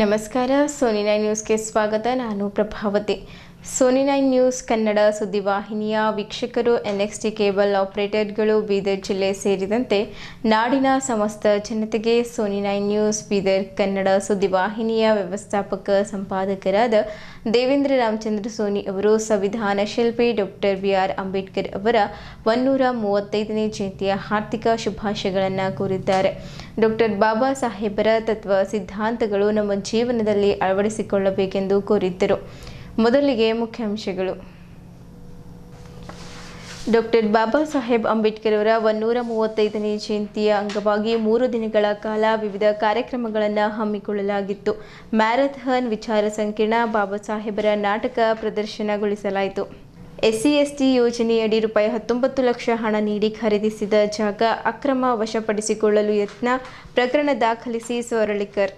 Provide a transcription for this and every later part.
ನಮಸ್ಕಾರ. ಸೋನಿ 9 ನ್ಯೂಸ್ಗೆ ಸ್ವಾಗತ. ನಾನು ಪ್ರಭಾವತಿ. ಸೋನಿ 9 ನ್ಯೂಸ್ ಕನ್ನಡ ಸುದ್ದಿವಾಹಿನಿಯ ವೀಕ್ಷಕರು, NXT ಕೇಬಲ್ ಆಪರೇಟರ್ಗಳು, ಬೀದರ್ ಜಿಲ್ಲೆ ಸೇರಿದಂತೆ ನಾಡಿನ ಸಮಸ್ತ ಜನತೆಗೆ ಸೋನಿ 9 ನ್ಯೂಸ್ ಬೀದರ್ ಕನ್ನಡ ಸುದ್ದಿವಾಹಿನಿಯ ವ್ಯವಸ್ಥಾಪಕ ಸಂಪಾದಕರಾದ ದೇವೇಂದ್ರ ರಾಮಚಂದ್ರ ಸೋನಿ ಅವರು ಸಂವಿಧಾನ ಶಿಲ್ಪಿ ಡಾಕ್ಟರ್ BR ಅಂಬೇಡ್ಕರ್ ಅವರ 135ನೇ ಜಯಂತಿಯ ಹಾರ್ದಿಕ ಶುಭಾಶಯಗಳನ್ನು ಕೋರಿದ್ದಾರೆ. ಡಾಕ್ಟರ್ ಬಾಬಾ ಸಾಹೇಬರ ತತ್ವ ಸಿದ್ಧಾಂತಗಳು ನಮ್ಮ ಜೀವನದಲ್ಲಿ ಅಳವಡಿಸಿಕೊಳ್ಳಬೇಕೆಂದು ಕೋರಿದ್ದರು. ಮೊದಲಿಗೆ ಮುಖ್ಯಾಂಶಗಳು. ಡಾಕ್ಟರ್ ಬಾಬಾ ಸಾಹೇಬ್ ಅಂಬೇಡ್ಕರ್ ಅವರ 135ನೇ ಜಯಂತಿಯ ಅಂಗವಾಗಿ 3 ದಿನಗಳ ಕಾಲ ವಿವಿಧ ಕಾರ್ಯಕ್ರಮಗಳನ್ನು ಹಮ್ಮಿಕೊಳ್ಳಲಾಗಿತ್ತು. ಮ್ಯಾರಥಾನ್, ವಿಚಾರ ಸಂಕಿರಣ, ಬಾಬಾ ಸಾಹೇಬರ ನಾಟಕ ಪ್ರದರ್ಶನಗೊಳಿಸಲಾಯಿತು. SC/ST ಯೋಜನೆಯಡಿ ₹19 ಲಕ್ಷ ಹಣ ನೀಡಿ ಖರೀದಿಸಿದ ಜಾಗ ಅಕ್ರಮ ವಶಪಡಿಸಿಕೊಳ್ಳಲು ಯತ್ನ ಪ್ರಕರಣ ದಾಖಲಿಸಿ ಸೊರಳಿಕರ್.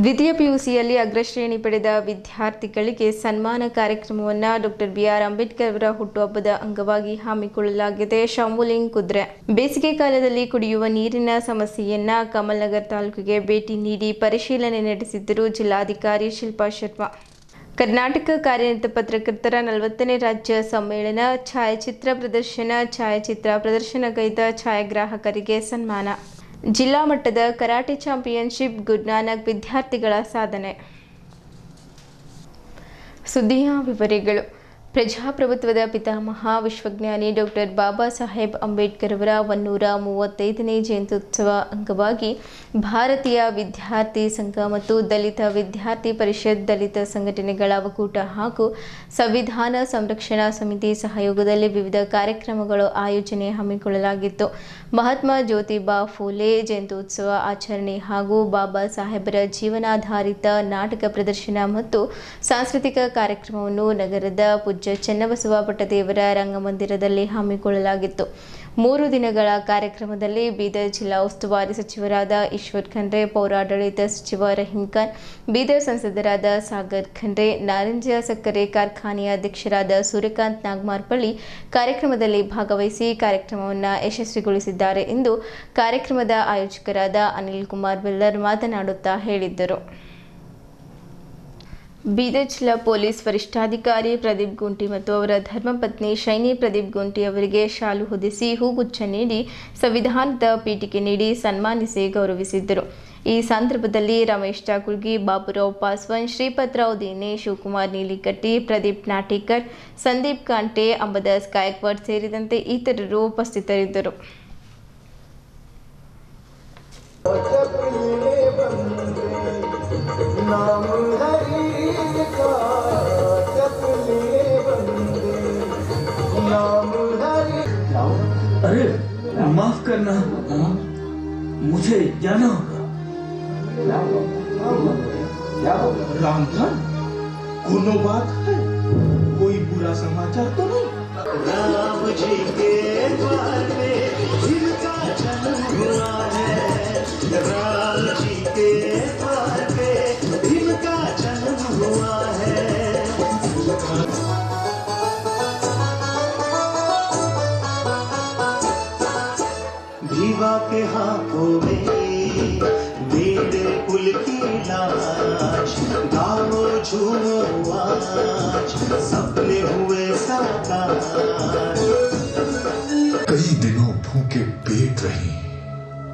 ದ್ವಿತೀಯ PUCಯಲ್ಲಿ ಅಗ್ರಶ್ರೇಣಿ ಪಡೆದ ವಿದ್ಯಾರ್ಥಿಗಳಿಗೆ ಸನ್ಮಾನ ಕಾರ್ಯಕ್ರಮವನ್ನು ಡಾಕ್ಟರ್ BR ಅಂಬೇಡ್ಕರ್ ಅವರ ಹುಟ್ಟುಹಬ್ಬದ ಅಂಗವಾಗಿ ಹಮ್ಮಿಕೊಳ್ಳಲಾಗಿದೆ. ಶಾಮುಲಿಂಗ್ ಕುದ್ರೆ. ಬೇಸಿಗೆ ಕಾಲದಲ್ಲಿ ಕುಡಿಯುವ ನೀರಿನ ಸಮಸ್ಯೆಯನ್ನ ಕಮಲ್ನಗರ್ ತಾಲೂಕಿಗೆ ಭೇಟಿ ನೀಡಿ ಪರಿಶೀಲನೆ ನಡೆಸಿದ್ದರು ಜಿಲ್ಲಾಧಿಕಾರಿ ಶಿಲ್ಪಾ ಶರ್ಮಾ. ಕರ್ನಾಟಕ ಕಾರ್ಯನಿರತ ಪತ್ರಕರ್ತರ 40ನೇ ರಾಜ್ಯ ಸಮ್ಮೇಳನ, ಛಾಯಾಚಿತ್ರ ಪ್ರದರ್ಶನಗೈದ ಛಾಯಾಗ್ರಾಹಕರಿಗೆ ಸನ್ಮಾನ. ಜಿಲ್ಲಾ ಮಟ್ಟದ ಕರಾಟೆ ಚಾಂಪಿಯನ್ಶಿಪ್, ಗುರುನಾನಕ್ ವಿದ್ಯಾರ್ಥಿಗಳ ಸಾಧನೆ. ಸುದ್ದಿಯ ವಿವರಗಳು. ಪ್ರಜಾಪ್ರಭುತ್ವದ ಪಿತಾಮಹ ವಿಶ್ವಜ್ಞಾನಿ ಡಾಕ್ಟರ್ ಬಾಬಾ ಸಾಹೇಬ್ ಅಂಬೇಡ್ಕರ್ ಅವರ 135ನೇ ಜಯಂತ್ಯುತ್ಸವ ಅಂಗವಾಗಿ ಭಾರತೀಯ ವಿದ್ಯಾರ್ಥಿ ಸಂಘ ಮತ್ತು ದಲಿತ ವಿದ್ಯಾರ್ಥಿ ಪರಿಷತ್, ದಲಿತ ಸಂಘಟನೆಗಳ ಒಕ್ಕೂಟ ಹಾಗೂ ಸಂವಿಧಾನ ಸಂರಕ್ಷಣಾ ಸಮಿತಿ ಸಹಯೋಗದಲ್ಲಿ ವಿವಿಧ ಕಾರ್ಯಕ್ರಮಗಳು ಆಯೋಜನೆ ಹಮ್ಮಿಕೊಳ್ಳಲಾಗಿತ್ತು. ಮಹಾತ್ಮ ಜ್ಯೋತಿಬಾ ಫೂಲೆ ಜಯಂತ್ಯುತ್ಸವ ಆಚರಣೆ ಹಾಗೂ ಬಾಬಾ ಸಾಹೇಬರ ಜೀವನಾಧಾರಿತ ನಾಟಕ ಪ್ರದರ್ಶನ ಮತ್ತು ಸಾಂಸ್ಕೃತಿಕ ಕಾರ್ಯಕ್ರಮವನ್ನು ನಗರದ ಪೂಜ್ಯ ಚನ್ನಬಸವ ಪಟ್ಟದೇವರ ರಂಗಮಂದಿರದಲ್ಲಿ ಹಮ್ಮಿಕೊಳ್ಳಲಾಗಿತ್ತು. 3 ದಿನಗಳ ಕಾರ್ಯಕ್ರಮದಲ್ಲಿ ಬೀದರ್ ಜಿಲ್ಲಾ ಉಸ್ತುವಾರಿ ಸಚಿವರಾದ ಈಶ್ವರ್ ಖಂಡ್ರೆ, ಪೌರಾಡಳಿತ ಸಚಿವ ರಹೀಂ ಖಾನ್, ಬೀದರ್ ಸಂಸದರಾದ ಸಾಗರ್ ಖಂಡ್ರೆ, ನಾರಂಜ ಸಕ್ಕರೆ ಕಾರ್ಖಾನೆಯ ಅಧ್ಯಕ್ಷರಾದ ಸೂರ್ಯಕಾಂತ್ ನಾಗಮಾರ್ಪಳ್ಳಿ ಕಾರ್ಯಕ್ರಮದಲ್ಲಿ ಭಾಗವಹಿಸಿ ಕಾರ್ಯಕ್ರಮವನ್ನು ಯಶಸ್ವಿಗೊಳಿಸಿದ್ದಾರೆ ಎಂದು ಕಾರ್ಯಕ್ರಮದ ಆಯೋಜಕರಾದ ಅನಿಲ್ ಕುಮಾರ್ ಬೆಲ್ಲರ್ ಮಾತನಾಡುತ್ತಾ ಹೇಳಿದ್ದರು. ಬೀದರ್ ಜಿಲ್ಲಾ ಪೊಲೀಸ್ ವರಿಷ್ಠಾಧಿಕಾರಿ ಪ್ರದೀಪ್ ಗುಂಟಿ ಮತ್ತು ಅವರ ಧರ್ಮಪತ್ನಿ ಶೈನಿ ಪ್ರದೀಪ್ ಗುಂಟಿ ಅವರಿಗೆ ಶಾಲು ಹೊದಿಸಿ ಹೂಗುಚ್ಛ ನೀಡಿ ಸಂವಿಧಾನದ ಪೀಠಿಕೆ ನೀಡಿ ಸನ್ಮಾನಿಸಿ ಗೌರವಿಸಿದ್ದರು. ಈ ಸಂದರ್ಭದಲ್ಲಿ ರಮೇಶ್ ಚಾಕುಳ್ಗಿ, ಬಾಬುರಾವ್ ಪಾಸ್ವಾನ್, ಶ್ರೀಪತ್ರಾವ್ ದೇನೆ, ಶಿವಕುಮಾರ್ ನೀಲಿಕಟ್ಟಿ, ಪ್ರದೀಪ್ ನಾಟೇಕರ್, ಸಂದೀಪ್ ಕಾಂಟೆ, ಅಂಬದಾಸ್ ಗಾಯಕ್ವಾಡ್ ಸೇರಿದಂತೆ ಇತರರು ಉಪಸ್ಥಿತರಿದ್ದರು. अरे माफ करना, मुझे जाना होगा। रामधन, कोनो बात है? कोई बुरा समाचार तो नहीं? राम जी के द्वार पे जिनका जन्म हुआ है, राम जी के द्वार पे जिनका जन्म हुआ है। भीवा के हाथों में मेरे कुल की लाश, गाओ झूमो आज, सपने हुए साकार। कई दिनों भूखे पेट रही,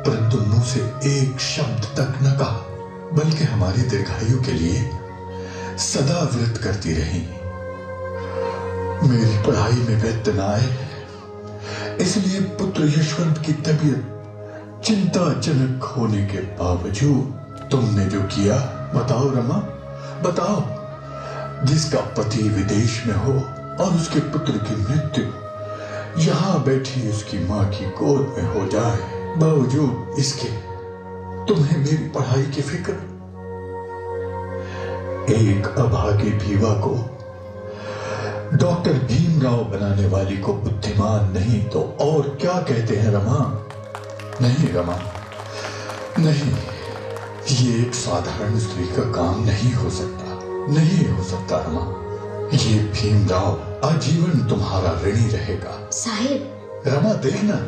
परंतु मुंह से एक शब्द तक न कहा, बल्कि हमारी दीर्घायु के लिए सदा व्रत करती रही। मेरी पढ़ाई में व्यर्थ न आए, इसलिए पुत्र यशवंत की तबीयत चिंताजनक होने के बावजूद तुमने जो किया, बताओ रमा, बताओ। जिसका पति विदेश में हो और उसके पुत्र की मृत्यु यहां बैठी उसकी मां की गोद में हो जाए, बावजूद इसके तुम्हें मेरी पढ़ाई की फिक्र। एक अभागी भीवा को डॉक्टर भीमराव बनाने वाली को बुद्धिमान नहीं तो और क्या कहते हैं रमा? नहीं रमा, नहीं, ये एक साधारण स्त्री का काम नहीं हो सकता, नहीं हो सकता रमा। ये भीमराव आजीवन तुम्हारा ऋणी रहेगा। साहिब, रमा देखना,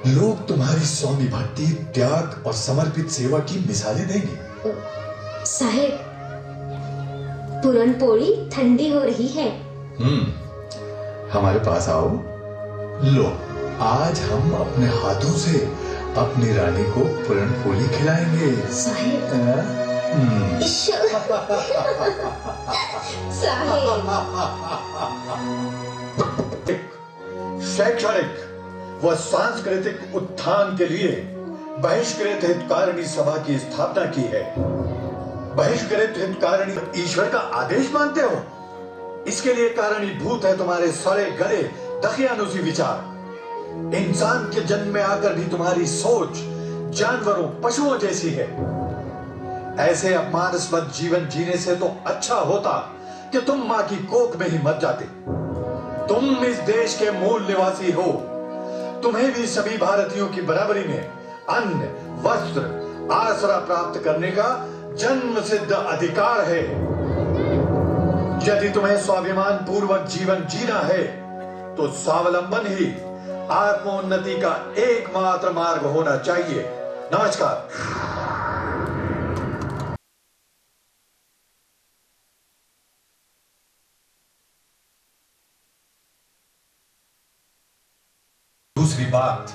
लोग तुम्हारी स्वामी भक्ति, त्याग और समर्पित सेवा की मिसालें देंगे। साहेब, पुरन पोली ठंडी हो रही है। हमारे पास आओ। लो, आज हम अपने हाथों से अपनी रानी को पुरन पोली खिलाएंगे। साहेब, शैक्षणिक व सांस्कृतिक उत्थान के लिए बहिष्कृत हितकारिणी सभा की स्थापना की है। बहिष्कृत हितकारिणी ईश्वर का आदेश मानते हो? इसके लिए कारणीभूत है तुम्हारे सड़े गले दकियानुसी विचार। इंसान के जन्म में आकर भी तुम्हारी सोच जानवरों पशुओं जैसी है। ऐसे अपमानास्पद जीवन जीने से तो अच्छा होता कि तुम मां की कोख में ही मर जाते। तुम इस देश के मूल निवासी हो। तुम्हें भी सभी भारतीयों की बराबरी में अन्न, वस्त्र, आसरा प्राप्त करने का जन्म सिद्ध अधिकार है। यदि तुम्हें स्वाभिमान पूर्वक जीवन जीना है तो स्वावलंबन ही आत्मोन्नति का एकमात्र मार्ग होना चाहिए। नमस्कार। दूसरी बात,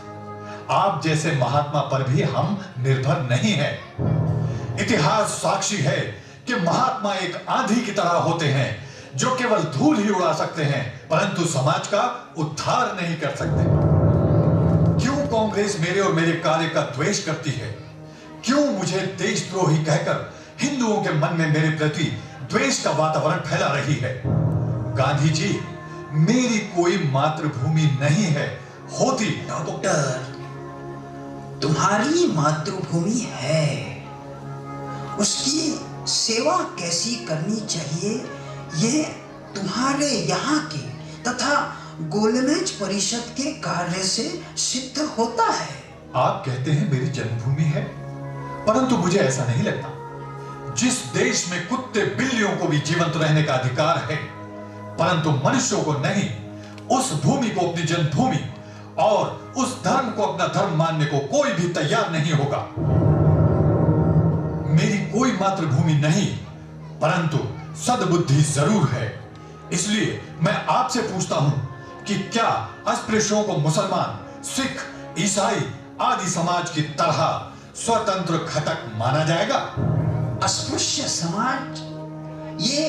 आप जैसे महात्मा पर भी हम निर्भर नहीं हैं। इतिहास साक्षी है कि महात्मा एक आंधी की तरह होते हैं जो केवल धूल ही उड़ा सकते हैं परंतु समाज का उद्धार नहीं कर सकते। क्यों कांग्रेस मेरे और मेरे कार्य का द्वेष करती है? क्यों मुझे देशद्रोही कहकर हिंदुओं के मन में मेरे प्रति द्वेष का वातावरण फैला रही है? गांधी जी, मेरी कोई मातृभूमि नहीं है, होती। डॉक्टर, तुम्हारी मातृभूमि है, उसकी सेवा कैसी करनी चाहिए ये तुम्हारे यहाँ के तथा गोलमेज परिषद के कार्य से सिद्ध होता है। आप कहते हैं मेरी जन्मभूमि है, परंतु मुझे ऐसा नहीं लगता। जिस देश में कुत्ते बिल्लियों को भी जीवंत रहने का अधिकार है परंतु मनुष्यों को नहीं, उस भूमि को अपनी जन्मभूमि और उस धर्म को अपना धर्म मानने को कोई भी तैयार नहीं होगा। मेरी कोई मातृभूमि नहीं परंतु सद्बुद्धि जरूर है। इसलिए मैं आपसे पूछता हूं कि क्या अस्पृश्यों को मुसलमान, सिख, ईसाई आदि समाज की तरह स्वतंत्र घटक माना जाएगा? अस्पृश्य समाज ये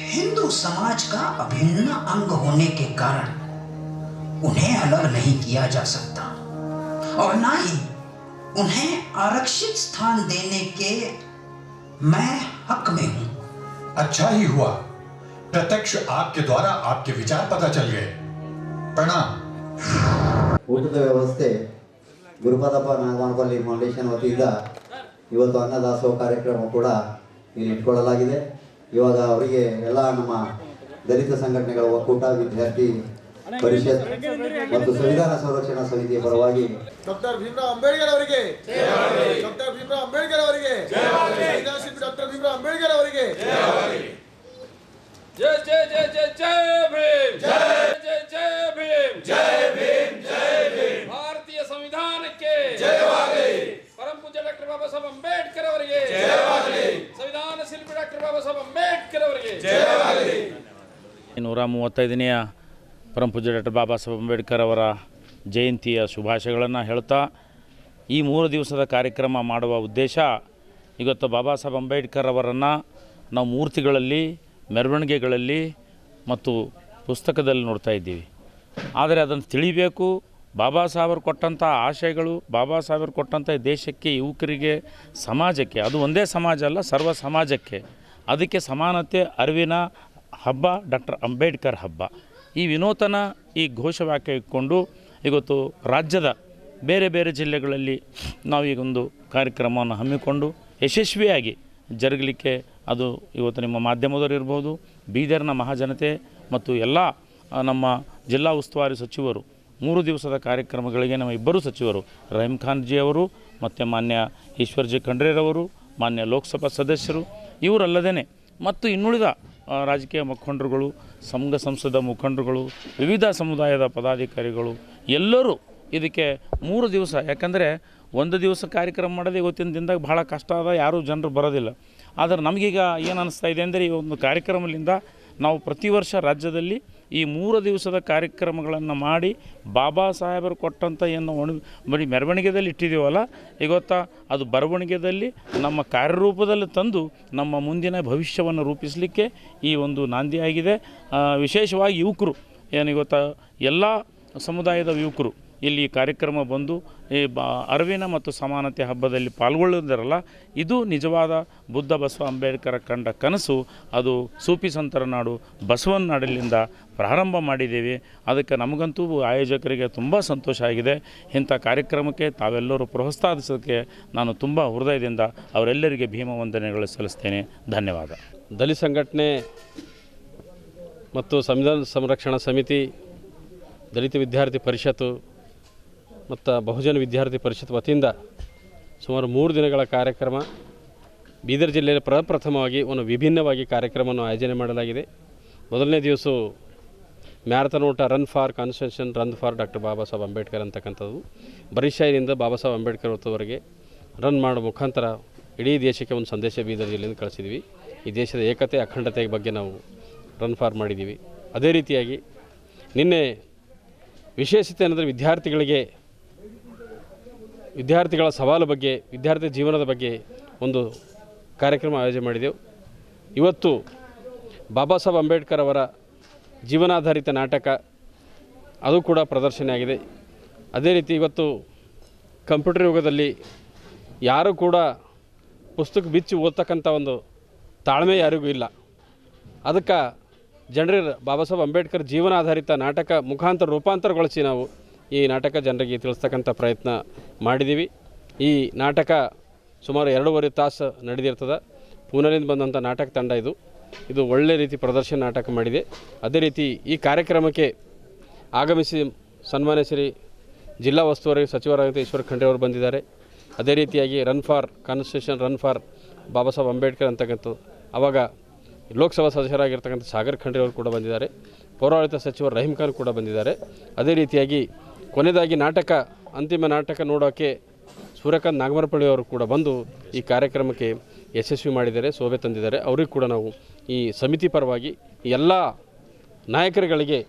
हिंदू समाज का अभिन्न अंग होने के कारण उन्हें अलग नहीं किया जा सकता और ना ही उन्हें आरक्षित स्थान देने के मैं हक में हूं। अच्छा ही हुआ, प्रत्यक्ष आपके द्वारा आपके विचार पता चल गए। प्रणाम। ಊಟದ ವ್ಯವಸ್ಥೆ ಗುರುಪಾದಪ್ಪ ನಾಗವಾನಪಲ್ಲಿ ಫೌಂಡೇಶನ್ ವತಿಯಿಂದ ಇವತ್ತು ಅನ್ನದಾಸೋಹ ಕಾರ್ಯಕ್ರಮ ಕೂಡ ಇಲ್ಲಿ ಇಟ್ಕೊಳ್ಳಲಾಗಿದೆ. ಇವಾಗ ಅವರಿಗೆ ಎಲ್ಲ ನಮ್ಮ ದಲಿತ ಸಂಘಟನೆಗಳ ಒಕ್ಕೂಟ, ವಿದ್ಯಾರ್ಥಿ ಪರಿಷತ್ ಮತ್ತು ಸಂವಿಧಾನ ಸಂರಕ್ಷಣಾ ಸಮಿತಿಯ ಪರವಾಗಿ ಡಾಕ್ಟರ್ ಭೀಮರಾವ್ ಅಂಬೇಡ್ಕರ್ ಅವರಿಗೆ, ಡಾಕ್ಟರ್ ಭೀಮರಾವ್ ಅಂಬೇಡ್ಕರ್ ಅವರಿಗೆ, ಸಂವಿಧಾನ ಶಿಲ್ಪಿ ಡಾಕ್ಟರ್ ಭೀಮರಾವ್ ಅಂಬೇಡ್ಕರ್ ಅವರಿಗೆ जय जय जय जय जय भीम, जय जय जय भीम, जय भीम, जय भीम। भारतीय संविधान के जयवागली। परम पूज्य डॉक्टर बाबा साहब अंबेडकर ಅವರಿಗೆ ಜಯವಾಗಲಿ। ಸಂವಿಧಾನ ಶಿಲ್ಪಿ ಡಾಕ್ಟರ್ ಬಾಬಾ ಸಾಹೇಬ್ ಅಂಬೇಡ್ಕರ್ ಅವರಿಗೆ ಜಯವಾಗಲಿ। 135ನೇಯ ಪರಮ ಪೂಜ್ಯ ಡಾಕ್ಟರ್ ಬಾಬಾ ಸಾಹೇಬ್ ಅಂಬೇಡ್ಕರ್ ಅವರ ಜಯಂತಿಯ ಶುಭಾಶಯಗಳನ್ನು ಹೇಳ್ತಾ ಈ 3 ದಿವಸದ ಕಾರ್ಯಕ್ರಮ ಮಾಡುವ ಉದ್ದೇಶ, ಇವತ್ತು ಬಾಬಾ ಸಾಹೇಬ್ ಅಂಬೇಡ್ಕರ್ ಅವರನ್ನು ನಾವು ಮೂರ್ತಿಗಳಲ್ಲಿ, ಮೆರವಣಿಗೆಗಳಲ್ಲಿ ಮತ್ತು ಪುಸ್ತಕದಲ್ಲಿ ನೋಡ್ತಾ ಇದ್ದೀವಿ. ಆದರೆ ಅದನ್ನು ತಿಳಿಬೇಕು. ಬಾಬಾ ಸಾಹೇಬರು ಕೊಟ್ಟಂಥ ಆಶಯಗಳು, ಬಾಬಾ ಸಾಹೇಬರು ಕೊಟ್ಟಂಥ ದೇಶಕ್ಕೆ, ಯುವಕರಿಗೆ, ಸಮಾಜಕ್ಕೆ, ಅದು ಒಂದೇ ಸಮಾಜ ಅಲ್ಲ, ಸರ್ವ ಸಮಾಜಕ್ಕೆ, ಅದಕ್ಕೆ ಸಮಾನತೆ ಅರಿವಿನ ಹಬ್ಬ ಡಾಕ್ಟರ್ ಅಂಬೇಡ್ಕರ್ ಹಬ್ಬ. ಈ ವಿನೂತನ ಈ ಘೋಷವಾಕ್ಯ ಇಟ್ಕೊಂಡು ಇವತ್ತು ರಾಜ್ಯದ ಬೇರೆ ಬೇರೆ ಜಿಲ್ಲೆಗಳಲ್ಲಿ ನಾವು ಈಗೊಂದು ಕಾರ್ಯಕ್ರಮವನ್ನು ಹಮ್ಮಿಕೊಂಡು ಯಶಸ್ವಿಯಾಗಿ ಜರುಗಲಿಕ್ಕೆ, ಅದು ಇವತ್ತು ನಿಮ್ಮ ಮಾಧ್ಯಮದವರು ಇರ್ಬೋದು, ಬೀದರ್ನ ಮಹಾಜನತೆ ಮತ್ತು ಎಲ್ಲ ನಮ್ಮ ಜಿಲ್ಲಾ ಉಸ್ತುವಾರಿ ಸಚಿವರು 3 ದಿವಸದ ಕಾರ್ಯಕ್ರಮಗಳಿಗೆ ನಮ್ಮ ಇಬ್ಬರು ಸಚಿವರು ರಹೀಮ್ ಖಾನ್ ಜಿ ಅವರು ಮತ್ತು ಮಾನ್ಯ ಈಶ್ವರ್ಜಿ ಖಂಡ್ರೇರವರು, ಮಾನ್ಯ ಲೋಕಸಭಾ ಸದಸ್ಯರು, ಇವರಲ್ಲದೇ ಮತ್ತು ಇನ್ನುಳಿದ ರಾಜಕೀಯ ಮುಖಂಡರುಗಳು, ಸಂಘ ಸಂಸ್ಥದ ಮುಖಂಡರುಗಳು, ವಿವಿಧ ಸಮುದಾಯದ ಪದಾಧಿಕಾರಿಗಳು ಎಲ್ಲರೂ ಇದಕ್ಕೆ 3 ದಿವಸ, ಯಾಕಂದರೆ ಒಂದು ದಿವಸ ಕಾರ್ಯಕ್ರಮ ಮಾಡೋದು ಇವತ್ತಿನ ದಿನದಾಗ ಭಾಳ ಕಷ್ಟ ಅದ, ಯಾರೂ ಜನರು ಬರೋದಿಲ್ಲ. ಆದರೆ ನಮಗೀಗ ಏನು ಅನ್ನಿಸ್ತಾ ಇದೆ ಅಂದರೆ ಈ ಒಂದು ಕಾರ್ಯಕ್ರಮದಿಂದ ನಾವು ಪ್ರತಿ ವರ್ಷ ರಾಜ್ಯದಲ್ಲಿ ಈ 3 ದಿವಸದ ಕಾರ್ಯಕ್ರಮಗಳನ್ನು ಮಾಡಿ ಬಾಬಾ ಸಾಹೇಬರು ಕೊಟ್ಟಂಥ ಏನು ಬರೀ ಮೆರವಣಿಗೆದಲ್ಲಿ ಇಟ್ಟಿದ್ದೀವಲ್ಲ ಇವತ್ತು ಅದು ಬರವಣಿಗೆಯಲ್ಲಿ ನಮ್ಮ ಕಾರ್ಯರೂಪದಲ್ಲಿ ತಂದು ನಮ್ಮ ಮುಂದಿನ ಭವಿಷ್ಯವನ್ನು ರೂಪಿಸಲಿಕ್ಕೆ ಈ ಒಂದು ನಾಂದಿಯಾಗಿದೆ. ವಿಶೇಷವಾಗಿ ಯುವಕರು ಏನಿವತ್ತು ಎಲ್ಲ ಸಮುದಾಯದ ಯುವಕರು ಇಲ್ಲಿ ಕಾರ್ಯಕ್ರಮ ಬಂದು ಈ ಅರಿವಿನ ಮತ್ತು ಸಮಾನತೆ ಹಬ್ಬದಲ್ಲಿ ಪಾಲ್ಗೊಳ್ಳುವುದರಲ್ಲ, ಇದು ನಿಜವಾದ ಬುದ್ಧ ಬಸವ ಅಂಬೇಡ್ಕರ್ ಕಂಡ ಕನಸು. ಅದು ಸೂಫಿ ಸಂತರ ನಾಡು ಬಸವನ ನಾಡಲ್ಲಿಂದ ಪ್ರಾರಂಭ ಮಾಡಿದ್ದೇವೆ. ಅದಕ್ಕೆ ನಮಗಂತೂ ಆಯೋಜಕರಿಗೆ ತುಂಬ ಸಂತೋಷ ಆಗಿದೆ. ಇಂಥ ಕಾರ್ಯಕ್ರಮಕ್ಕೆ ತಾವೆಲ್ಲರೂ ಪ್ರೋತ್ಸಾಹಿಸೋದಕ್ಕೆ ನಾನು ತುಂಬ ಹೃದಯದಿಂದ ಅವರೆಲ್ಲರಿಗೆ ಭೀಮ ವಂದನೆಗಳು ಸಲ್ಲಿಸ್ತೇನೆ. ಧನ್ಯವಾದ. ದಲಿತ ಸಂಘಟನೆ ಮತ್ತು ಸಂವಿಧಾನ ಸಂರಕ್ಷಣಾ ಸಮಿತಿ, ದಲಿತ ವಿದ್ಯಾರ್ಥಿ ಪರಿಷತ್ತು ಮತ್ತು ಬಹುಜನ ವಿದ್ಯಾರ್ಥಿ ಪರಿಷತ್ ವತಿಯಿಂದ ಸುಮಾರು 3 ದಿನಗಳ ಕಾರ್ಯಕ್ರಮ ಬೀದರ್ ಜಿಲ್ಲೆಯಲ್ಲಿ ಪ್ರಪ್ರಥಮವಾಗಿ ಒಂದು ವಿಭಿನ್ನವಾಗಿ ಕಾರ್ಯಕ್ರಮವನ್ನು ಆಯೋಜನೆ ಮಾಡಲಾಗಿದೆ. ಮೊದಲನೇ ದಿವಸ ಮ್ಯಾರಥಾನ್ ಓಟ run for constitution, run for doctor Baba Saheb Ambedkar ಅಂತಕ್ಕಂಥದ್ದು ಬರಿಶಾಯಿನಿಂದ ಬಾಬಾ ಸಾಹೇಬ್ ಅಂಬೇಡ್ಕರ್ ವೃತ್ತದವರೆಗೆ ರನ್ ಮಾಡೋ ಮುಖಾಂತರ ಇಡೀ ದೇಶಕ್ಕೆ ಒಂದು ಸಂದೇಶ ಬೀದರ್ ಜಿಲ್ಲೆಯಿಂದ ಕಳಿಸಿದ್ವಿ. ಈ ದೇಶದ ಏಕತೆ ಅಖಂಡತೆ ಬಗ್ಗೆ ನಾವು ರನ್ ಫಾರ್ ಮಾಡಿದ್ದೀವಿ. ಅದೇ ರೀತಿಯಾಗಿ ನಿನ್ನೆ ವಿಶೇಷತೆ ಏನಂದರೆ ವಿದ್ಯಾರ್ಥಿಗಳ ಸವಾಲು ಬಗ್ಗೆ, ವಿದ್ಯಾರ್ಥಿ ಜೀವನದ ಬಗ್ಗೆ ಒಂದು ಕಾರ್ಯಕ್ರಮ ಆಯೋಜನೆ ಮಾಡಿದೆವು. ಇವತ್ತು ಬಾಬಾ ಸಾಹೇಬ್ ಅಂಬೇಡ್ಕರ್ ಅವರ ಜೀವನಾಧಾರಿತ ನಾಟಕ ಅದು ಕೂಡ ಪ್ರದರ್ಶನ ಆಗಿದೆ. ಅದೇ ರೀತಿ ಇವತ್ತು ಕಂಪ್ಯೂಟರ್ ಯುಗದಲ್ಲಿ ಯಾರೂ ಕೂಡ ಪುಸ್ತಕ ಬಿಚ್ಚಿ ಓದ್ತಕ್ಕಂಥ ಒಂದು ತಾಳ್ಮೆ ಯಾರಿಗೂ ಇಲ್ಲ. ಅದಕ್ಕೆ ಜನರಿಗೆ ಬಾಬಾ ಸಾಹೇಬ್ ಅಂಬೇಡ್ಕರ್ ಜೀವನಾಧಾರಿತ ನಾಟಕ ಮುಖಾಂತರ ರೂಪಾಂತರಗೊಳಿಸಿ ನಾವು ಈ ನಾಟಕ ಜನರಿಗೆ ತಿಳಿಸ್ತಕ್ಕಂಥ ಪ್ರಯತ್ನ ಮಾಡಿದ್ದೀವಿ. ಈ ನಾಟಕ ಸುಮಾರು 2.5 ತಾಸು ನಡೆದಿರ್ತದೆ. ಪೂನಾದಿಂದ ಬಂದಂಥ ನಾಟಕ ತಂಡ ಇದು ಒಳ್ಳೆ ರೀತಿ ಪ್ರದರ್ಶನ ನಾಟಕ ಮಾಡಿದೆ. ಅದೇ ರೀತಿ ಈ ಕಾರ್ಯಕ್ರಮಕ್ಕೆ ಆಗಮಿಸಿ ಸನ್ಮಾನ್ಯ ಶ್ರೀ ಜಿಲ್ಲಾ ಉಸ್ತುವಾರಿ ಸಚಿವರಾದಂಥ ಈಶ್ವರ ಖಂಡ್ರೆ ಅವರು ಬಂದಿದ್ದಾರೆ. ಅದೇ ರೀತಿಯಾಗಿ run for constitution, run for Baba Saheb Ambedkar ಅಂತಕ್ಕಂಥದ್ದು ಆವಾಗ ಲೋಕಸಭಾ ಸದಸ್ಯರಾಗಿರ್ತಕ್ಕಂಥ ಸಾಗರ್ ಖಂಡ್ರೆ ಅವರು ಕೂಡ ಬಂದಿದ್ದಾರೆ. ಪೌರಾಡಳಿತ ಸಚಿವರು ರಹೀಂ ಖಾನ್ ಕೂಡ ಬಂದಿದ್ದಾರೆ. ಅದೇ ರೀತಿಯಾಗಿ ಕೊನೆಯದಾಗಿ ಅಂತಿಮ ನಾಟಕ ನೋಡೋಕ್ಕೆ ಸೂರ್ಯಕಾಂತ್ ನಾಗಮರಪಳ್ಳಿ ಅವರು ಕೂಡ ಬಂದು ಈ ಕಾರ್ಯಕ್ರಮಕ್ಕೆ ಯಶಸ್ವಿ ಮಾಡಿದ್ದಾರೆ, ಶೋಭೆ ತಂದಿದ್ದಾರೆ. ಅವ್ರಿಗೆ ಕೂಡ ನಾವು ಈ ಸಮಿತಿ ಪರವಾಗಿ ಎಲ್ಲ ನಾಯಕರುಗಳಿಗೆ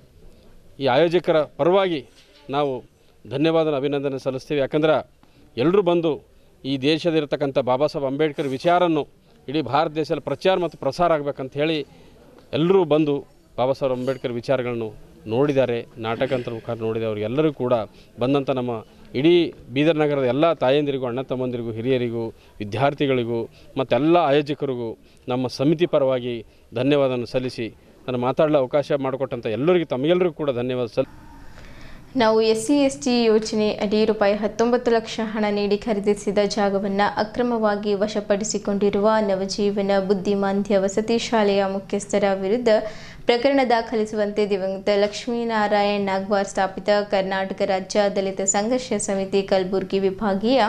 ಈ ಆಯೋಜಕರ ಪರವಾಗಿ ನಾವು ಧನ್ಯವಾದ ಅಭಿನಂದನೆ ಸಲ್ಲಿಸ್ತೀವಿ. ಯಾಕಂದ್ರೆ ಎಲ್ಲರೂ ಬಂದು ಈ ದೇಶದಿರತಕ್ಕಂಥ ಬಾಬಾ ಸಾಹೇಬ್ ಅಂಬೇಡ್ಕರ್ ವಿಚಾರವನ್ನು ಇಡೀ ಭಾರತ ದೇಶದಲ್ಲಿ ಪ್ರಚಾರ ಮತ್ತು ಪ್ರಸಾರ ಆಗಬೇಕಂತ ಹೇಳಿ ಎಲ್ಲರೂ ಬಂದು ಬಾಬಾ ಸಾಹೇಬ್ ಅಂಬೇಡ್ಕರ್ ವಿಚಾರಗಳನ್ನು ನೋಡಿದ್ದಾರೆ, ನಾಟಕ ಅಂತ ಮುಖಾಂತರ ನೋಡಿದ್ದಾರೆ. ಅವರಿಗೆಲ್ಲರೂ ಕೂಡ ಬಂದಂಥ ನಮ್ಮ ಇಡೀ ಬೀದರ್ ನಗರದ ಎಲ್ಲ ತಾಯಂದಿರಿಗೂ, ಅಣ್ಣ ತಮ್ಮಂದಿರಿಗೂ, ಹಿರಿಯರಿಗೂ, ವಿದ್ಯಾರ್ಥಿಗಳಿಗೂ ಮತ್ತೆಲ್ಲ ಆಯೋಜಕರಿಗೂ ನಮ್ಮ ಸಮಿತಿ ಪರವಾಗಿ ಧನ್ಯವಾದವನ್ನು ಸಲ್ಲಿಸಿ ನಾನು ಮಾತಾಡಲು ಅವಕಾಶ ಮಾಡಿಕೊಟ್ಟಂಥ ಎಲ್ಲರಿಗೂ ತಮಗೆಲ್ಲರಿಗೂ ಕೂಡ ಧನ್ಯವಾದ ನಾವು SC/ST ಯೋಜನೆ ಅಡಿ ರೂಪಾಯಿ 19 ಲಕ್ಷ ಹಣ ನೀಡಿ ಖರೀದಿಸಿದ ಜಾಗವನ್ನು ಅಕ್ರಮವಾಗಿ ವಶಪಡಿಸಿಕೊಂಡಿರುವ ನವಜೀವನ ಬುದ್ಧಿಮಾಂದ್ಯ ವಸತಿ ಶಾಲೆಯ ಮುಖ್ಯಸ್ಥರ ವಿರುದ್ಧ ಪ್ರಕರಣ ದಾಖಲಿಸುವಂತೆ ದಿವಂಗತ ಲಕ್ಷ್ಮೀನಾರಾಯಣ್ ನಾಗ್ವಾರ್ ಸ್ಥಾಪಿತ ಕರ್ನಾಟಕ ರಾಜ್ಯ ದಲಿತ ಸಂಘರ್ಷ ಸಮಿತಿ ಕಲಬುರಗಿ ವಿಭಾಗೀಯ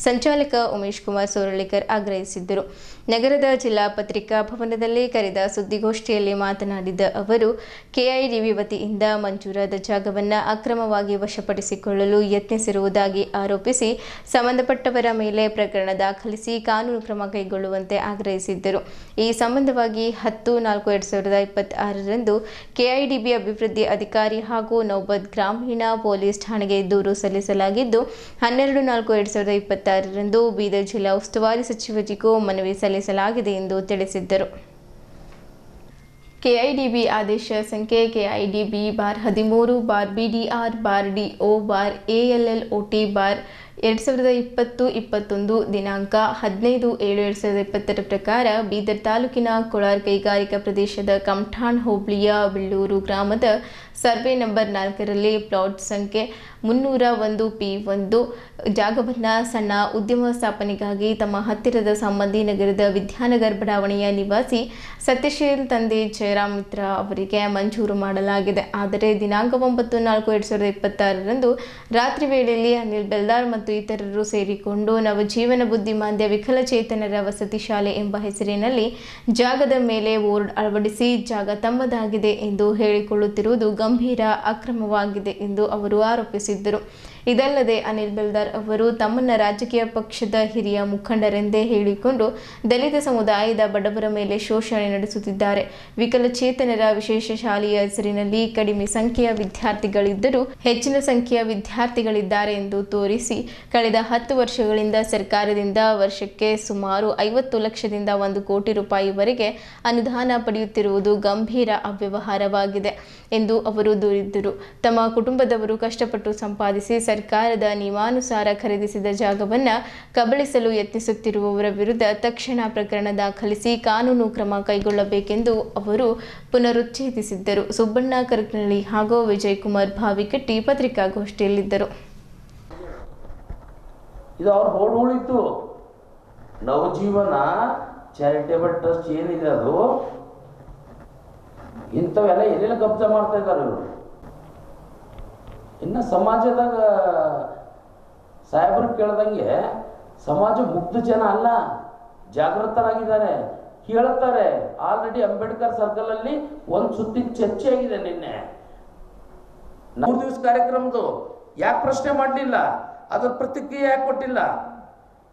ಸಂಚಾಲಕ ಉಮೇಶ್ ಕುಮಾರ್ ಸೋರಳಿಕರ್ ಆಗ್ರಹಿಸಿದ್ದರು. ನಗರದ ಜಿಲ್ಲಾ ಪತ್ರಿಕಾ ಭವನದಲ್ಲಿ ಕರೆದ ಸುದ್ದಿಗೋಷ್ಠಿಯಲ್ಲಿ ಮಾತನಾಡಿದ ಅವರು, KIDB ವತಿಯಿಂದ ಮಂಜೂರಾದ ಜಾಗವನ್ನು ಅಕ್ರಮವಾಗಿ ವಶಪಡಿಸಿಕೊಳ್ಳಲು ಯತ್ನಿಸಿರುವುದಾಗಿ ಆರೋಪಿಸಿ ಸಂಬಂಧಪಟ್ಟವರ ಮೇಲೆ ಪ್ರಕರಣ ದಾಖಲಿಸಿ ಕಾನೂನು ಕ್ರಮ ಕೈಗೊಳ್ಳುವಂತೆ ಆಗ್ರಹಿಸಿದ್ದರು. ಈ ಸಂಬಂಧವಾಗಿ 10/4/2026ರಂದು KIDB ಅಭಿವೃದ್ಧಿ ಅಧಿಕಾರಿ ಹಾಗೂ ನೌಬದ್ ಗ್ರಾಮೀಣ ಪೊಲೀಸ್ ಠಾಣೆಗೆ ದೂರು ಸಲ್ಲಿಸಲಾಗಿದ್ದು 12/4/2026ರಂದು ಬೀದರ್ ಜಿಲ್ಲಾ ಉಸ್ತುವಾರಿ ಸಚಿವರಿಗೂ ಮನವಿ ಸಲ್ಲಿಸಲಾಗಿದೆ ಎಂದು ತಿಳಿಸಿದ್ದರು. KIDB ಆದೇಶ ಸಂಖ್ಯೆ KIDB-13-BDR-DO-ALLOT-2020-21 ದಿನಾಂಕ 15/7/2020 ಪ್ರಕಾರ ಬೀದರ್ ತಾಲೂಕಿನ ಕೊಳಾರ್ ಕೈಗಾರಿಕಾ ಪ್ರದೇಶದ ಕಮಠಾಣ್ ಹೋಬಳಿಯ ಬಿಳ್ಳೂರು ಗ್ರಾಮದ ಸರ್ವೆ ನಂಬರ್ 4ರಲ್ಲಿ ಪ್ಲಾಟ್ ಸಂಖ್ಯೆ 301P1 ಜಾಗವನ್ನು ಸಣ್ಣ ಉದ್ಯಮ ಸ್ಥಾಪನೆಗಾಗಿ ತಮ್ಮ ಹತ್ತಿರದ ಸಂಬಂಧಿ ನಗರದ ವಿದ್ಯಾನಗರ್ ಬಡಾವಣೆಯ ನಿವಾಸಿ ಸತ್ಯಶೀಲ್ ತಂದೆ ಜಯರಾಮ್ ಮಿತ್ರ ಅವರಿಗೆ ಮಂಜೂರು ಮಾಡಲಾಗಿದೆ. ಆದರೆ ದಿನಾಂಕ 9/4/2026ರಂದು ರಾತ್ರಿ ವೇಳೆಯಲ್ಲಿ ಅನಿಲ್ ಬೆಲ್ದಾರ್ ಮತ್ತು ಇತರರು ಸೇರಿಕೊಂಡು ನವಜೀವನ ಬುದ್ಧಿಮಾಂದ್ಯ ವಿಕಲಚೇತನರ ವಸತಿ ಶಾಲೆ ಎಂಬ ಹೆಸರಿನಲ್ಲಿ ಜಾಗದ ಮೇಲೆ ಬೋರ್ಡ್ ಅಳವಡಿಸಿ ಜಾಗ ತಮ್ಮದಾಗಿದೆ ಎಂದು ಹೇಳಿಕೊಳ್ಳುತ್ತಿರುವುದು ಗಂಭೀರ ಅಕ್ರಮವಾಗಿದೆ ಎಂದು ಅವರು ಆರೋಪಿಸಿದ್ದರು. ಇದಲ್ಲದೆ ಅನಿಲ್ ಬೆಲ್ದಾರ್ ಅವರು ತಮ್ಮನ್ನ ರಾಜಕೀಯ ಪಕ್ಷದ ಹಿರಿಯ ಮುಖಂಡರೆಂದೇ ಹೇಳಿಕೊಂಡು ದಲಿತ ಸಮುದಾಯದ ಬಡವರ ಮೇಲೆ ಶೋಷಣೆ ನಡೆಸುತ್ತಿದ್ದಾರೆ. ವಿಕಲಚೇತನರ ವಿಶೇಷ ಶಾಲೆಯ ಹೆಸರಿನಲ್ಲಿ ಕಡಿಮೆ ಸಂಖ್ಯೆಯ ವಿದ್ಯಾರ್ಥಿಗಳಿದ್ದರೂ ಹೆಚ್ಚಿನ ಸಂಖ್ಯೆಯ ವಿದ್ಯಾರ್ಥಿಗಳಿದ್ದಾರೆ ಎಂದು ತೋರಿಸಿ ಕಳೆದ 10 ವರ್ಷಗಳಿಂದ ಸರ್ಕಾರದಿಂದ ವರ್ಷಕ್ಕೆ ಸುಮಾರು 50 ಲಕ್ಷದಿಂದ 1 ಕೋಟಿ ರೂಪಾಯಿವರೆಗೆ ಅನುದಾನ ಪಡೆಯುತ್ತಿರುವುದು ಗಂಭೀರ ಅವ್ಯವಹಾರವಾಗಿದೆ ಎಂದು ಅವರು ದೂರಿದ್ದರು. ತಮ್ಮ ಕುಟುಂಬದವರು ಕಷ್ಟಪಟ್ಟು ಸಂಪಾದಿಸಿ ಸರ್ಕಾರದ ನಿಯಮಾನುಸಾರ ಖರೀದಿಸಿದ ಜಾಗವನ್ನು ಕಬಳಿಸಲು ಯತ್ನಿಸುತ್ತಿರುವವರ ವಿರುದ್ಧ ತಕ್ಷಣ ಪ್ರಕರಣ ದಾಖಲಿಸಿ ಕಾನೂನು ಕ್ರಮ ಕೈಗೊಳ್ಳಬೇಕೆಂದು ಅವರು ಪುನರುಚ್ಛೇದಿಸಿದ್ದರು. ಸುಬ್ಬಣ್ಣ ಕರಕನಹಳ್ಳಿ ಹಾಗೂ ವಿಜಯಕುಮಾರ್ ಭಾವಿಕಟ್ಟಿ ಪತ್ರಿಕಾಗೋಷ್ಠಿಯಲ್ಲಿದ್ದರು. ಇದು ಅವ್ರ ಬೋರ್ಡ್ ಉಳಿತು. ನವಜೀವನ ಚಾರಿಟೇಬಲ್ ಟ್ರಸ್ಟ್ ಏನಿದೆ ಅದು ಇಂಥವೆಲ್ಲ ಎಲ್ಲೆಲ್ಲ ಕಬ್ಜಾ ಮಾಡ್ತಾ ಇದ್ದಾರೆ ಇವರು. ಇನ್ನು ಸಮಾಜದಾಗ ಸಾಹೇಬರು ಕೇಳ್ದಂಗೆ ಸಮಾಜ ಮುಗ್ಧ ಜನ ಅಲ್ಲ, ಜಾಗೃತರಾಗಿದ್ದಾರೆ, ಕೇಳ್ತಾರೆ. ಆಲ್ರೆಡಿ ಅಂಬೇಡ್ಕರ್ ಸರ್ಕಲ್ ಅಲ್ಲಿ ಒಂದು ಸುದ್ದಿ ಚರ್ಚೆ ಆಗಿದೆ ನಿನ್ನೆ. 3 ದಿವಸ ಕಾರ್ಯಕ್ರಮದ್ದು ಯಾಕೆ ಪ್ರಶ್ನೆ ಮಾಡಲಿಲ್ಲ, ಅದ್ರ ಪ್ರತಿಕ್ರಿಯೆ ಯಾಕೆ ಕೊಟ್ಟಿಲ್ಲ?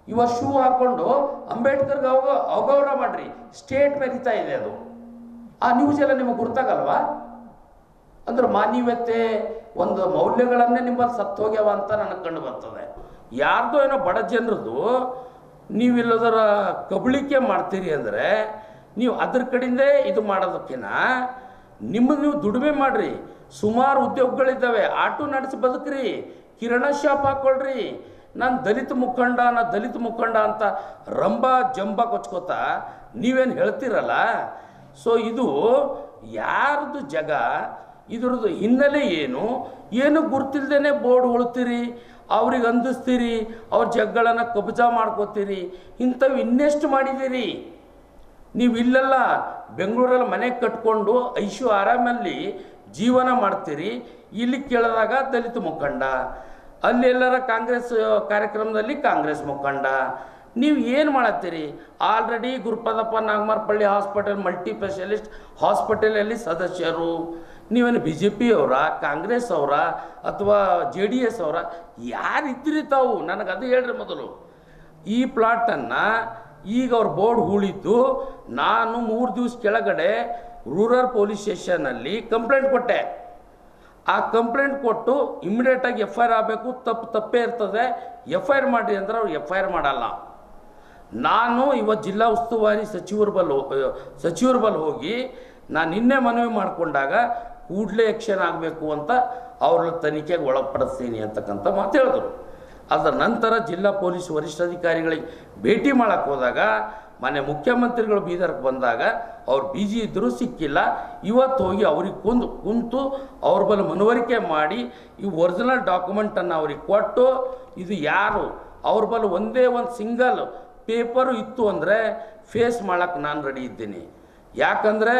ಇವ ಶೂ ಹಾಕೊಂಡು ಅಂಬೇಡ್ಕರ್ಗೆ ಅಗೌರವ ಮಾಡ್ರಿ, ಸ್ಟೇಟ್ ಮೆರಿತಾ ಇದೆ ಅದು. ಆ ನ್ಯೂಸ್ ಎಲ್ಲ ನಿಮಗೆ ಗುರ್ತಾಗಲ್ವಾ? ಅಂದ್ರೆ ಮಾನವೀಯತೆ ಒಂದು ಮೌಲ್ಯಗಳನ್ನೇ ನಿಮ್ಮಲ್ಲಿ ಸತ್ತು ಹೋಗ್ಯಾವ ಅಂತ ನನಗೆ ಕಂಡು ಬರ್ತದೆ. ಯಾರ್ದೋ ಏನೋ ಬಡ ಜನರದು ನೀವಿಲ್ಲದರ ಕಬಳಿಕೆ ಮಾಡ್ತೀರಿ ಅಂದರೆ ನೀವು ಅದ್ರ ಕಡೆಯಿಂದೇ ಇದು ಮಾಡೋದಕ್ಕಿಂತ ನಿಮಗೆ ನೀವು ದುಡಿಮೆ ಮಾಡಿರಿ. ಸುಮಾರು ಉದ್ಯೋಗಗಳಿದ್ದಾವೆ, ಆಟೋ ನಡೆಸಿ ಬದುಕ್ರಿ, ಕಿರಣ ಶಾಪ್ ಹಾಕ್ಕೊಳ್ರಿ. ನಾನು ದಲಿತ ಮುಖಂಡ ಅಂತ ರಂಬಾ ಜಂಬ ಕೊಚ್ಕೋತಾ ನೀವೇನು ಹೇಳ್ತೀರಲ್ಲ. ಸೊ ಇದು ಯಾರ್ದು ಜಾಗ, ಇದ್ರದ್ದು ಹಿನ್ನೆಲೆ ಏನು ಗುರ್ತಿಲ್ದೇನೆ ಬೋರ್ಡ್ ಉಳ್ತೀರಿ, ಅವ್ರಿಗೆ ಅಂದಿಸ್ತೀರಿ, ಅವ್ರ ಜಾಗಗಳನ್ನು ಕಬ್ಜಾ ಮಾಡ್ಕೋತೀರಿ. ಇಂಥವು ಇನ್ನೆಷ್ಟು ಮಾಡಿದ್ದೀರಿ ನೀವು? ಇಲ್ಲೆಲ್ಲ ಬೆಂಗಳೂರಲ್ಲಿ ಮನೆ ಕಟ್ಕೊಂಡು ಐಶು ಆರಾಮಲ್ಲಿ ಜೀವನ ಮಾಡ್ತೀರಿ. ಇಲ್ಲಿ ಕೇಳಿದಾಗ ದಲಿತ ಮುಖಂಡ, ಅಲ್ಲಿ ಎಲ್ಲರ ಕಾಂಗ್ರೆಸ್ ಕಾರ್ಯಕ್ರಮದಲ್ಲಿ ಕಾಂಗ್ರೆಸ್ ಮುಖಂಡ. ನೀವು ಏನು ಮಾಡತ್ತೀರಿ? Already Gurupadappa Nagamarapalli hospital multi specialist ಹಾಸ್ಪಿಟಲಲ್ಲಿ ಸದಸ್ಯರು. ನೀವೇನು BJP ಅವರ, ಕಾಂಗ್ರೆಸ್ ಅವರ, ಅಥವಾ JDS ಅವರ? ಯಾರಿದ್ದೀರಿ ತಾವು? ನನಗೆ ಅದು ಹೇಳ್ರಿ ಮೊದಲು. ಈ ಪ್ಲಾಟನ್ನು ಈಗ ಅವ್ರ ಬೋರ್ಡ್ ಹೂಳಿದ್ದು ನಾನು 3 ದಿವಸ ಕೆಳಗಡೆ ರೂರಲ್ ಪೊಲೀಸ್ ಸ್ಟೇಷನಲ್ಲಿ ಕಂಪ್ಲೇಂಟ್ ಕೊಟ್ಟೆ. ಆ ಕಂಪ್ಲೇಂಟ್ ಕೊಟ್ಟು ಇಮಿಡಿಯೇಟಾಗಿ FIR ಆಗಬೇಕು, ತಪ್ಪೇ ಇರ್ತದೆ, FIR ಮಾಡಿ ಅಂದ್ರೆ ಅವ್ರು FIR ಮಾಡಲ್ಲ. ನಾನು ಇವತ್ತು ಜಿಲ್ಲಾ ಉಸ್ತುವಾರಿ ಸಚಿವರ ಬಲ್ ಹೋಗಿ ನಾನು ನಿನ್ನೆ ಮನವಿ ಮಾಡಿಕೊಂಡಾಗ ಕೂಡಲೇ ಆ್ಯಕ್ಷನ್ ಆಗಬೇಕು ಅಂತ ಅವ್ರ ತನಿಖೆಗೆ ಒಳಪಡಿಸ್ತೀನಿ ಅಂತಕ್ಕಂಥ ಮಾತು ಹೇಳಿದ್ರು. ಅದರ ನಂತರ ಜಿಲ್ಲಾ ಪೊಲೀಸ್ ವರಿಷ್ಠಾಧಿಕಾರಿಗಳಿಗೆ ಭೇಟಿ ಮಾಡೋಕ್ಕೆ ಹೋದಾಗ ಮನೆ ಮುಖ್ಯಮಂತ್ರಿಗಳು ಬೀದರ್ಗೆ ಬಂದಾಗ ಅವ್ರು ಬಿಜಿ ಇದ್ದರೂ ಸಿಕ್ಕಿಲ್ಲ. ಇವತ್ತು ಹೋಗಿ ಅವ್ರಿಗೆ ಕುಂತು ಅವ್ರ ಬಳಿ ಮನವರಿಕೆ ಮಾಡಿ ಈ ಒರಿಜಿನಲ್ ಡಾಕ್ಯುಮೆಂಟನ್ನು ಅವ್ರಿಗೆ ಕೊಟ್ಟು ಇದು ಯಾರು ಅವ್ರ ಬಳಿ ಒಂದೇ ಒಂದು ಸಿಂಗಲ್ ಪೇಪರು ಇತ್ತು ಅಂದರೆ ಫೇಸ್ ಮಾಡೋಕ್ಕೆ ನಾನು ರೆಡಿ ಇದ್ದೀನಿ. ಯಾಕಂದರೆ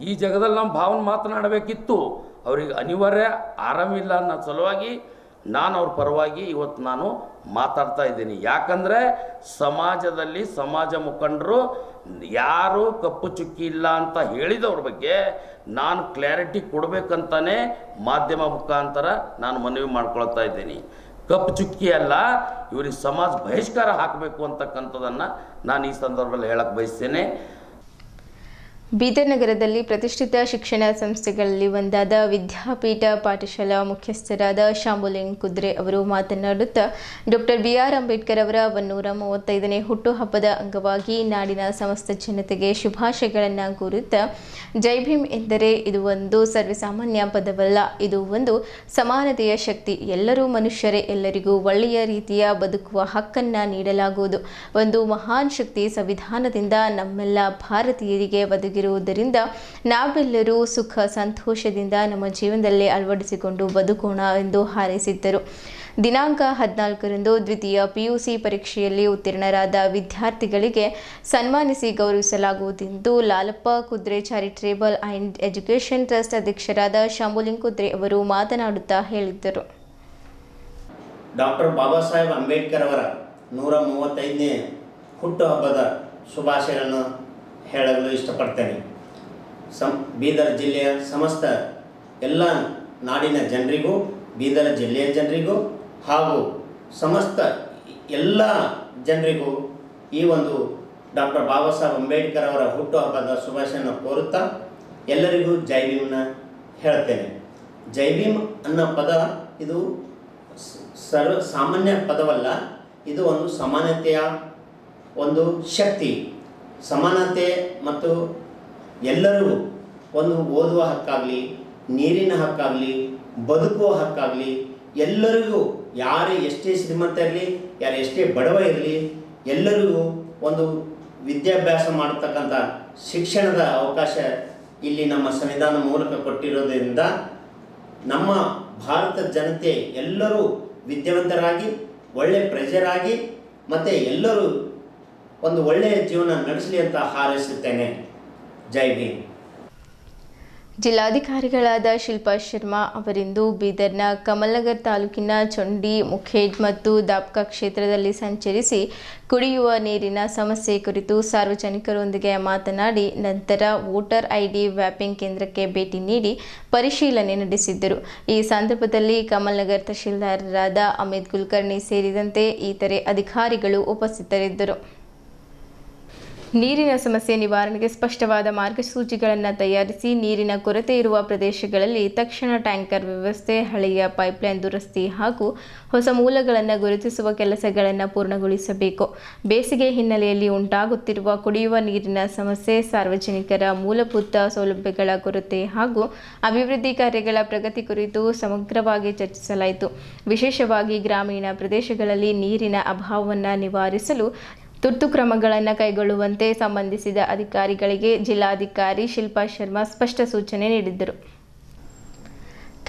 ಈ ಜಗದಲ್ಲಿ ನಮ್ಮ ಭಾವನೆ ಮಾತನಾಡಬೇಕಿತ್ತು, ಅವ್ರಿಗೆ ಅನಿವಾರ್ಯ ಆರಾಮಿಲ್ಲ ಅನ್ನೋ ಸಲುವಾಗಿ ನಾನು ಅವ್ರ ಪರವಾಗಿ ಇವತ್ತು ನಾನು ಮಾತಾಡ್ತಾ ಇದ್ದೀನಿ. ಯಾಕಂದರೆ ಸಮಾಜದಲ್ಲಿ ಸಮಾಜ ಮುಖಂಡರು ಯಾರು ಕಪ್ಪು ಚುಕ್ಕಿ ಇಲ್ಲ ಅಂತ ಹೇಳಿದವ್ರ ಬಗ್ಗೆ ನಾನು ಕ್ಲಾರಿಟಿ ಕೊಡಬೇಕಂತಾನೆ ಮಾಧ್ಯಮ ಮುಖಾಂತರ ನಾನು ಮನವಿ ಮಾಡ್ಕೊಳ್ತಾ ಇದ್ದೀನಿ. ಕಪ್ಪು ಚುಕ್ಕಿ ಅಲ್ಲ, ಇವ್ರಿಗೆ ಸಮಾಜ ಬಹಿಷ್ಕಾರ ಹಾಕಬೇಕು ಅಂತಕ್ಕಂಥದ್ದನ್ನು ನಾನು ಈ ಸಂದರ್ಭದಲ್ಲಿ ಹೇಳಕ್ಕೆ ಬಯಸ್ತೇನೆ. ಬೀದರ್ ನಗರದಲ್ಲಿ ಪ್ರತಿಷ್ಠಿತ ಶಿಕ್ಷಣ ಸಂಸ್ಥೆಗಳಲ್ಲಿ ಒಂದಾದ ವಿದ್ಯಾಪೀಠ ಪಾಠಶಾಲಾ ಮುಖ್ಯಸ್ಥರಾದ ಶಾಂಭುಲಿಂಗ್ ಕುದ್ರೆ ಅವರು ಮಾತನಾಡುತ್ತಾ ಡಾಕ್ಟರ್ BR ಅಂಬೇಡ್ಕರ್ ಅವರ 135ನೇ ಹುಟ್ಟುಹಬ್ಬದ ಅಂಗವಾಗಿ ನಾಡಿನ ಸಮಸ್ತ ಜನತೆಗೆ ಶುಭಾಶಯಗಳನ್ನು ಕೋರುತ್ತಾ ಜೈ ಭೀಮ್ ಎಂದರೆ ಇದು ಒಂದು ಸರ್ವಸಾಮಾನ್ಯ ಪದವಲ್ಲ, ಇದು ಒಂದು ಸಮಾನತೆಯ ಶಕ್ತಿ. ಎಲ್ಲರೂ ಮನುಷ್ಯರೇ, ಎಲ್ಲರಿಗೂ ಒಳ್ಳೆಯ ರೀತಿಯ ಬದುಕುವ ಹಕ್ಕನ್ನು ನೀಡಲಾಗುವುದು. ಒಂದು ಮಹಾನ್ ಶಕ್ತಿ ಸಂವಿಧಾನದಿಂದ ನಮ್ಮೆಲ್ಲ ಭಾರತೀಯರಿಗೆ ಒದಗಿರುವುದರಿಂದ ನಾವೆಲ್ಲರೂ ಸುಖ ಸಂತೋಷದಿಂದ ನಮ್ಮ ಜೀವನದಲ್ಲಿ ಅಳವಡಿಸಿಕೊಂಡು ಬದುಕೋಣ ಎಂದು ಹಾರೈಸಿದ್ದರು. ದಿನಾಂಕ 14ರಂದು ದ್ವಿತೀಯ PUC ಪರೀಕ್ಷೆಯಲ್ಲಿ ಉತ್ತೀರ್ಣರಾದ ವಿದ್ಯಾರ್ಥಿಗಳಿಗೆ ಸನ್ಮಾನಿಸಿ ಗೌರವಿಸಲಾಗುವುದೆಂದು ಲಾಲಪ್ಪ ಕುದ್ರೆ ಚಾರಿಟೇಬಲ್ ಆ್ಯಂಡ್ ಎಜುಕೇಷನ್ ಟ್ರಸ್ಟ್ ಅಧ್ಯಕ್ಷರಾದ ಶಾಂಭುಲಿಂಗ್ ಕುದ್ರೆ ಅವರು ಮಾತನಾಡುತ್ತಾ ಹೇಳಿದರು. ಡಾಕ್ಟರ್ ಬಾಬಾ ಸಾಹೇಬ್ ಅಂಬೇಡ್ಕರ್ ಅವರ 135ನೇ ಹುಟ್ಟುಹಬ್ಬದ ಶುಭಾಶಯಗಳನ್ನು ಹೇಳಲು ಇಷ್ಟಪಡ್ತೇನೆ. ಬೀದರ್ ಜಿಲ್ಲೆಯ ಸಮಸ್ತ ಎಲ್ಲ ನಾಡಿನ ಜನರಿಗೂ, ಬೀದರ್ ಜಿಲ್ಲೆಯ ಜನರಿಗೂ ಹಾಗೂ ಸಮಸ್ತ ಎಲ್ಲ ಜನರಿಗೂ ಈ ಒಂದು ಡಾಕ್ಟರ್ ಬಾಬಾ ಸಾಹೇಬ್ ಅಂಬೇಡ್ಕರ್ ಅವರ ಹುಟ್ಟುಹಬ್ಬದ ಶುಭಾಶಯನ ಕೋರುತ್ತಾ ಎಲ್ಲರಿಗೂ ಜೈ ಭೀಮ್ನ ಹೇಳ್ತೇನೆ. ಜೈ ಭೀಮ್ ಅನ್ನೋ ಪದ ಇದು ಸಾಮಾನ್ಯ ಪದವಲ್ಲ, ಇದು ಒಂದು ಸಮಾನತೆಯ ಒಂದು ಶಕ್ತಿ. ಸಮಾನತೆ ಮತ್ತು ಎಲ್ಲರಿಗೂ ಒಂದು ಓದುವ ಹಕ್ಕಾಗಲಿ, ನೀರಿನ ಹಕ್ಕಾಗಲಿ, ಬದುಕುವ ಹಕ್ಕಾಗಲಿ, ಎಲ್ಲರಿಗೂ ಯಾರು ಎಷ್ಟೇ ಶ್ರೀಮಂತ ಇರಲಿ, ಯಾರು ಎಷ್ಟೇ ಬಡವ ಇರಲಿ, ಎಲ್ಲರಿಗೂ ಒಂದು ವಿದ್ಯಾಭ್ಯಾಸ ಮಾಡತಕ್ಕಂಥ ಶಿಕ್ಷಣದ ಅವಕಾಶ ಇಲ್ಲಿ ನಮ್ಮ ಸಂವಿಧಾನ ಮೂಲಕ ಕೊಟ್ಟಿರೋದ್ರಿಂದ ನಮ್ಮ ಭಾರತ ಜನತೆ ಎಲ್ಲರೂ ವಿದ್ಯಾವಂತರಾಗಿ ಒಳ್ಳೆಯ ಪ್ರಜೆರಾಗಿ ಮತ್ತು ಎಲ್ಲರೂ ಒಂದು ಒಳ್ಳೆಯ ಜೀವನ ನಡೆಸಲಿ ಅಂತ ಹಾರೈಸುತ್ತೇನೆ. ಜೈ ಭೀಮ್. ಜಿಲ್ಲಾಧಿಕಾರಿಗಳಾದ ಶಿಲ್ಪಾ ಶರ್ಮಾ ಅವರಿಂದು ಬೀದರ್ನ ಕಮಲ್ನಗರ್ ತಾಲೂಕಿನ ಚೊಂಡಿ, ಮುಖೇಡ್ ಮತ್ತು ದಾಬ್ಕಾ ಕ್ಷೇತ್ರದಲ್ಲಿ ಸಂಚರಿಸಿ ಕುಡಿಯುವ ನೀರಿನ ಸಮಸ್ಯೆ ಕುರಿತು ಸಾರ್ವಜನಿಕರೊಂದಿಗೆ ಮಾತನಾಡಿ ನಂತರ ವೋಟರ್ ಐಡಿ ವ್ಯಾಪಿಂಗ್ ಕೇಂದ್ರಕ್ಕೆ ಭೇಟಿ ನೀಡಿ ಪರಿಶೀಲನೆ ನಡೆಸಿದ್ದರು. ಈ ಸಂದರ್ಭದಲ್ಲಿ ಕಮಲ್ನಗರ್ ತಹಶೀಲ್ದಾರರಾದ ಅಮಿತ್ ಕುಲಕರ್ಣಿ ಸೇರಿದಂತೆ ಇತರೆ ಅಧಿಕಾರಿಗಳು ಉಪಸ್ಥಿತರಿದ್ದರು. ನೀರಿನ ಸಮಸ್ಯೆ ನಿವಾರಣೆಗೆ ಸ್ಪಷ್ಟವಾದ ಮಾರ್ಗಸೂಚಿಗಳನ್ನು ತಯಾರಿಸಿ ನೀರಿನ ಕೊರತೆ ಇರುವ ಪ್ರದೇಶಗಳಲ್ಲಿ ತಕ್ಷಣ ಟ್ಯಾಂಕರ್ ವ್ಯವಸ್ಥೆ, ಹಳೆಯ ಪೈಪ್ಲೈನ್ ದುರಸ್ತಿ ಹಾಗೂ ಹೊಸ ಮೂಲಗಳನ್ನು ಗುರುತಿಸುವ ಕೆಲಸಗಳನ್ನು ಪೂರ್ಣಗೊಳಿಸಬೇಕು. ಬೇಸಿಗೆ ಹಿನ್ನೆಲೆಯಲ್ಲಿ ಉಂಟಾಗುತ್ತಿರುವ ಕುಡಿಯುವ ನೀರಿನ ಸಮಸ್ಯೆ, ಸಾರ್ವಜನಿಕರ ಮೂಲಭೂತ ಸೌಲಭ್ಯಗಳ ಕೊರತೆ ಹಾಗೂ ಅಭಿವೃದ್ಧಿ ಕಾರ್ಯಗಳ ಪ್ರಗತಿ ಕುರಿತು ಸಮಗ್ರವಾಗಿ ಚರ್ಚಿಸಲಾಯಿತು. ವಿಶೇಷವಾಗಿ ಗ್ರಾಮೀಣ ಪ್ರದೇಶಗಳಲ್ಲಿ ನೀರಿನ ಅಭಾವವನ್ನು ನಿವಾರಿಸಲು ತುರ್ತು ಕ್ರಮಗಳನ್ನು ಕೈಗೊಳ್ಳುವಂತೆ ಸಂಬಂಧಿಸಿದ ಅಧಿಕಾರಿಗಳಿಗೆ ಜಿಲ್ಲಾಧಿಕಾರಿ ಶಿಲ್ಪಾ ಶರ್ಮಾ ಸ್ಪಷ್ಟ ಸೂಚನೆ ನೀಡಿದರು.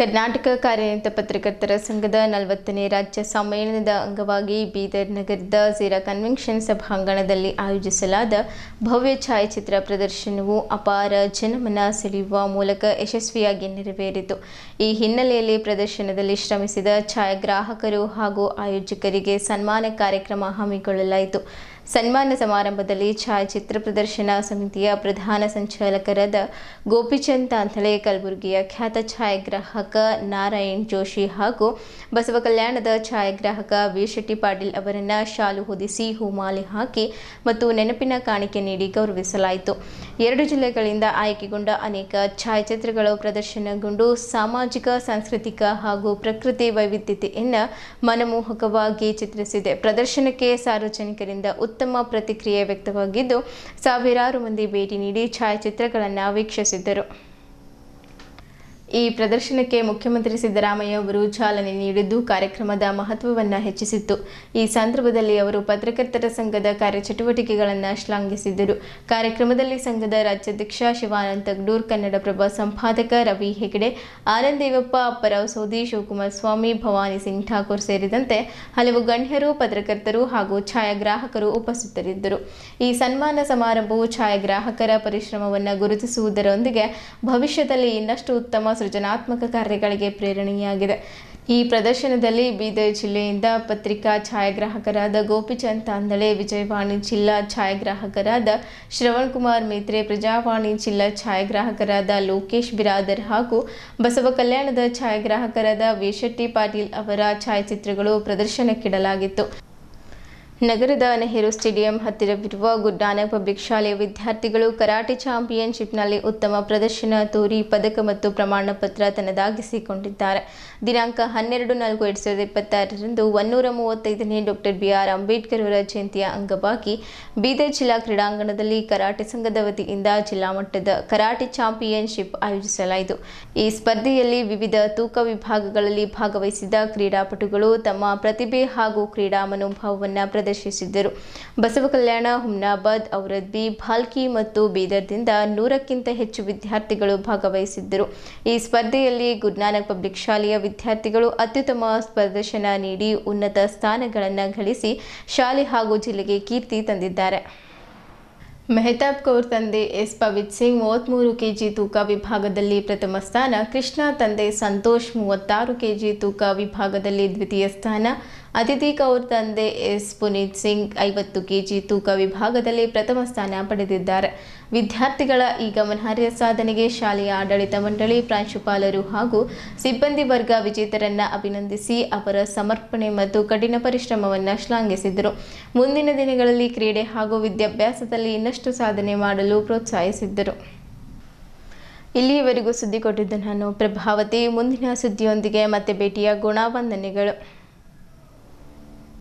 ಕರ್ನಾಟಕ ಕಾರ್ಯನಿರತ ಪತ್ರಕರ್ತರ ಸಂಘದ 40ನೇ ರಾಜ್ಯ ಸಮ್ಮೇಳನದ ಅಂಗವಾಗಿ ಬೀದರ್ ನಗರದ ಝೀರಾ ಕನ್ವೆನ್ಷನ್ ಸಭಾಂಗಣದಲ್ಲಿ ಆಯೋಜಿಸಲಾದ ಭವ್ಯ ಛಾಯಾಚಿತ್ರ ಪ್ರದರ್ಶನವು ಅಪಾರ ಜನಮನ ಸೆಳೆಯುವ ಮೂಲಕ ಯಶಸ್ವಿಯಾಗಿ ನೆರವೇರಿತು. ಈ ಹಿನ್ನೆಲೆಯಲ್ಲಿ ಪ್ರದರ್ಶನದಲ್ಲಿ ಶ್ರಮಿಸಿದ ಛಾಯಾಗ್ರಾಹಕರು ಹಾಗೂ ಆಯೋಜಕರಿಗೆ ಸನ್ಮಾನ ಕಾರ್ಯಕ್ರಮ ಹಮ್ಮಿಕೊಳ್ಳಲಾಯಿತು. ಸನ್ಮಾನ ಸಮಾರಂಭದಲ್ಲಿ ಛಾಯಾಚಿತ್ರ ಪ್ರದರ್ಶನ ಸಮಿತಿಯ ಪ್ರಧಾನ ಸಂಚಾಲಕರಾದ ಗೋಪಿಚಂದ್ ತಾಂತಳೆ, ಕಲಬುರಗಿಯ ಖ್ಯಾತ ಛಾಯಾಗ್ರಾಹಕ ನಾರಾಯಣ್ ಜೋಶಿ ಹಾಗೂ ಬಸವ ಕಲ್ಯಾಣದ ಛಾಯಾಗ್ರಾಹಕ ವೀರಶೆಟ್ಟಿ ಪಾಟೀಲ್ ಅವರನ್ನು ಶಾಲು ಹೊದಿಸಿ ಹೂಮಾಲೆ ಹಾಕಿ ಮತ್ತು ನೆನಪಿನ ಕಾಣಿಕೆ ನೀಡಿ ಗೌರವಿಸಲಾಯಿತು. 2 ಜಿಲ್ಲೆಗಳಿಂದ ಆಯ್ಕೆಗೊಂಡ ಅನೇಕ ಛಾಯಾಚಿತ್ರಗಳು ಪ್ರದರ್ಶನಗೊಂಡು ಸಾಮಾಜಿಕ, ಸಾಂಸ್ಕೃತಿಕ ಹಾಗೂ ಪ್ರಕೃತಿ ವೈವಿಧ್ಯತೆಯನ್ನು ಮನಮೋಹಕವಾಗಿ ಚಿತ್ರಿಸಿದೆ. ಪ್ರದರ್ಶನಕ್ಕೆ ಸಾರ್ವಜನಿಕರಿಂದ ಉತ್ತಮ ಪ್ರತಿಕ್ರಿಯೆ ವ್ಯಕ್ತವಾಗಿದ್ದು ಸಾವಿರಾರು ಮಂದಿ ಭೇಟಿ ನೀಡಿ ಛಾಯಾಚಿತ್ರಗಳನ್ನು ವೀಕ್ಷಿಸಿದರು. ಈ ಪ್ರದರ್ಶನಕ್ಕೆ ಮುಖ್ಯಮಂತ್ರಿ ಸಿದ್ದರಾಮಯ್ಯ ಅವರು ಚಾಲನೆ ನೀಡಿದ್ದು ಕಾರ್ಯಕ್ರಮದ ಮಹತ್ವವನ್ನು ಹೆಚ್ಚಿಸಿತ್ತು. ಈ ಸಂದರ್ಭದಲ್ಲಿ ಅವರು ಪತ್ರಕರ್ತರ ಸಂಘದ ಕಾರ್ಯಚಟುವಟಿಕೆಗಳನ್ನು ಶ್ಲಾಘಿಸಿದರು. ಕಾರ್ಯಕ್ರಮದಲ್ಲಿ ಸಂಘದ ರಾಜ್ಯಾಧ್ಯಕ್ಷ ಶಿವಾನಂದ ತಗಡೂರ್, ಕನ್ನಡಪ್ರಭ ಸಂಪಾದಕ ರವಿ ಹೆಗಡೆ, ಆನಂದ್ ದೇವಪ್ಪ, ಅಪ್ಪರಾವ್ ಸೌದಿ, ಶಿವಕುಮಾರ್ ಸ್ವಾಮಿ, ಭವಾನಿ ಸಿಂಗ್ ಠಾಕೂರ್ ಸೇರಿದಂತೆ ಹಲವು ಗಣ್ಯರು, ಪತ್ರಕರ್ತರು ಹಾಗೂ ಛಾಯಾಗ್ರಾಹಕರು ಉಪಸ್ಥಿತರಿದ್ದರು. ಈ ಸನ್ಮಾನ ಸಮಾರಂಭವು ಛಾಯಾಗ್ರಾಹಕರ ಪರಿಶ್ರಮವನ್ನು ಗುರುತಿಸುವುದರೊಂದಿಗೆ ಭವಿಷ್ಯದಲ್ಲಿ ಇನ್ನಷ್ಟು ಉತ್ತಮ ಸೃಜನಾತ್ಮಕ ಕಾರ್ಯಗಳಿಗೆ ಪ್ರೇರಣೆಯಾಗಿದೆ. ಈ ಪ್ರದರ್ಶನದಲ್ಲಿ ಬೀದರ್ ಜಿಲ್ಲೆಯಿಂದ ಪತ್ರಿಕಾ ಛಾಯಾಗ್ರಾಹಕರಾದ ಗೋಪಿಚಂದ್ ತಾಂದಳೆ, ವಿಜಯವಾಣಿ ಜಿಲ್ಲಾ ಛಾಯಾಗ್ರಾಹಕರಾದ ಶ್ರವಣ್ ಕುಮಾರ್ ಮೇತ್ರೆ, ಪ್ರಜಾವಾಣಿ ಜಿಲ್ಲಾ ಛಾಯಾಗ್ರಾಹಕರಾದ ಲೋಕೇಶ್ ಬಿರಾದರ್ ಹಾಗೂ ಬಸವ ಕಲ್ಯಾಣದ ಛಾಯಾಗ್ರಾಹಕರಾದ ವೀರಶೆಟ್ಟಿ ಪಾಟೀಲ್ ಅವರ ಛಾಯಾಚಿತ್ರಗಳು ಪ್ರದರ್ಶನಕ್ಕಿಡಲಾಗಿತ್ತು. ನಗರದ ನೆಹರು ಸ್ಟೇಡಿಯಂ ಹತ್ತಿರವಿರುವ ಗುರುನಾನಕ್ ಪಬ್ಲಿಕ್ ಶಾಲೆಯ ವಿದ್ಯಾರ್ಥಿಗಳು ಕರಾಟೆ ಚಾಂಪಿಯನ್ಶಿಪ್ನಲ್ಲಿ ಉತ್ತಮ ಪ್ರದರ್ಶನ ತೋರಿ ಪದಕ ಮತ್ತು ಪ್ರಮಾಣ ಪತ್ರ ತನ್ನದಾಗಿಸಿಕೊಂಡಿದ್ದಾರೆ. ದಿನಾಂಕ 12/4/2026ರಂದು 135ನೇ ಡಾಕ್ಟರ್ BR ಅಂಬೇಡ್ಕರ್ ಅವರ ಜಯಂತಿಯ ಅಂಗವಾಗಿ ಬೀದರ್ ಜಿಲ್ಲಾ ಕ್ರೀಡಾಂಗಣದಲ್ಲಿ ಕರಾಟೆ ಸಂಘದ ವತಿಯಿಂದ ಜಿಲ್ಲಾ ಮಟ್ಟದ ಕರಾಟೆ ಚಾಂಪಿಯನ್ಶಿಪ್ ಆಯೋಜಿಸಲಾಯಿತು. ಈ ಸ್ಪರ್ಧೆಯಲ್ಲಿ ವಿವಿಧ ತೂಕ ವಿಭಾಗಗಳಲ್ಲಿ ಭಾಗವಹಿಸಿದ ಕ್ರೀಡಾಪಟುಗಳು ತಮ್ಮ ಪ್ರತಿಭೆ ಹಾಗೂ ಕ್ರೀಡಾ ಮನೋಭಾವವನ್ನು ಪ್ರದರ್ಶಿಸಿದ್ದರು. ಬಸವ ಕಲ್ಯಾಣ, ಹುಮ್ನಾಬಾದ್, ಔರದ್ಬಿ, ಭಾಲ್ಕಿ ಮತ್ತು ಬೀದರ್ದಿಂದ 100ಕ್ಕಿಂತ ಹೆಚ್ಚು ವಿದ್ಯಾರ್ಥಿಗಳು ಭಾಗವಹಿಸಿದ್ದರು. ಈ ಸ್ಪರ್ಧೆಯಲ್ಲಿ ಗುರುನಾನಕ್ ಪಬ್ಲಿಕ್ ಶಾಲೆಯ ವಿದ್ಯಾರ್ಥಿಗಳು ಅತ್ಯುತ್ತಮ ಪ್ರದರ್ಶನ ನೀಡಿ ಉನ್ನತ ಸ್ಥಾನಗಳನ್ನು ಗಳಿಸಿ ಶಾಲೆ ಹಾಗೂ ಜಿಲ್ಲೆಗೆ ಕೀರ್ತಿ ತಂದಿದ್ದಾರೆ. ಮೆಹತಾಬ್ ಕೌರ್ ತಂದೆ ಎಸ್ ಪವಿತ್ ಸಿಂಗ್ 33 kg ತೂಕ ವಿಭಾಗದಲ್ಲಿ ಪ್ರಥಮ ಸ್ಥಾನ, ಕೃಷ್ಣ ತಂದೆ ಸಂತೋಷ್ 36 kg ತೂಕ ವಿಭಾಗದಲ್ಲಿ ದ್ವಿತೀಯ ಸ್ಥಾನ, ಅದಿತಿ ಕೌರ್ ತಂದೆ ಎಸ್ ಪುನೀತ್ ಸಿಂಗ್ 50 kg ತೂಕ ವಿಭಾಗದಲ್ಲಿ ಪ್ರಥಮ ಸ್ಥಾನ ಪಡೆದಿದ್ದಾರೆ. ವಿದ್ಯಾರ್ಥಿಗಳ ಈ ಗಮನಾರ್ಹ ಸಾಧನೆಗೆ ಶಾಲೆಯ ಆಡಳಿತ ಮಂಡಳಿ, ಪ್ರಾಂಶುಪಾಲರು ಹಾಗೂ ಸಿಬ್ಬಂದಿ ವರ್ಗ ವಿಜೇತರನ್ನು ಅಭಿನಂದಿಸಿ ಅವರ ಸಮರ್ಪಣೆ ಮತ್ತು ಕಠಿಣ ಪರಿಶ್ರಮವನ್ನು ಶ್ಲಾಘಿಸಿದರು. ಮುಂದಿನ ದಿನಗಳಲ್ಲಿ ಕ್ರೀಡೆ ಹಾಗೂ ವಿದ್ಯಾಭ್ಯಾಸದಲ್ಲಿ ಇನ್ನಷ್ಟು ಸಾಧನೆ ಮಾಡಲು ಪ್ರೋತ್ಸಾಹಿಸಿದ್ದರು. ಇಲ್ಲಿಯವರೆಗೂ ಸುದ್ದಿ ಕೊಟ್ಟಿದ್ದು ನಾನು ಪ್ರಭಾವತಿ. ಮುಂದಿನ ಸುದ್ದಿಯೊಂದಿಗೆ ಮತ್ತೆ ಭೇಟಿಯಾಗೋಣ. ವಂದನೆಗಳು.